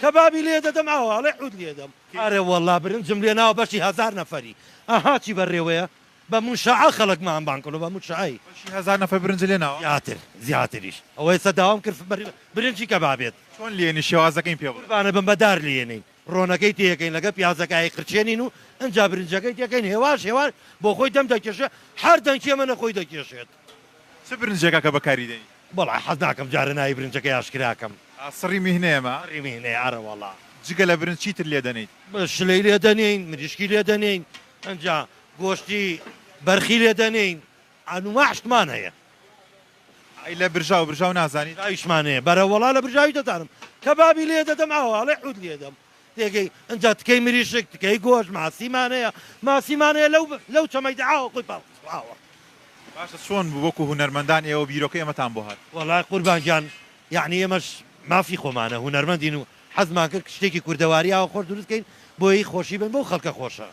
کەبابی لێ دەدەم ئاواڵێ حود لێ دەم ئارێ وەڵا برنجم لێ ناوە بەشی 1000 نەفەری ئاهاچی بەڕێوەیە بە منشعە خەڵکمان بانکڵ بە منشعی 1000 نفر برنج لێناوە زیاتر زیاتریش ئەوەی سەداوام کرد برنجی کەبابێت چۆن لێنی شێوازەکەین پێ بڵێ بانە بم بەدار لێنین ڕۆنەکەی تێەکەین لەگە پیازەکەی قرچێنین و ئەجا برنجەکەی تێکەین هێواش هێوار بۆ خۆی دەم دەکێشێ هەر دەنگێ منە خۆی دەکێشێت چ برنجێکە کە بەکاری دەنی بەڵا حەز ناکەم جارە ناوی برنجەکەی ئاشکراکەم سڕی میهنەیەمە ڕیمینێ ئارە وەڵا جگە لە برنج چیتر لێ دەنیت شلەی لێ دەنین مریشکی لێ دەنین ئەجا گۆشتی بەرخی لێ دەنین ئەنوماشتمان هەیە ئەی لە برژاو نازانیت ئایشمانەیە بەرە وەڵا لە برژاوی دەتانم کەبابی لێ دەدەم ئاواڵێ حود لێ دەم تێگەی ئەجا تکەی مریشک تکەی گۆش ماسیمانەیە لەو چەمەیدعاوە خۆی پاڵاوە باشە چۆن وەکو هونەرمەندان ئێوە بیرۆکە ئێمەتان بۆ هات وەڵای قوربانگیان یعنی ئێمەش مافی خۆمانە هونەرمەندین و حەزمان کرد شتێکی کوردەواریەوە خۆش دروستکەین بۆی خۆشی بن بۆ خەڵکە خۆشە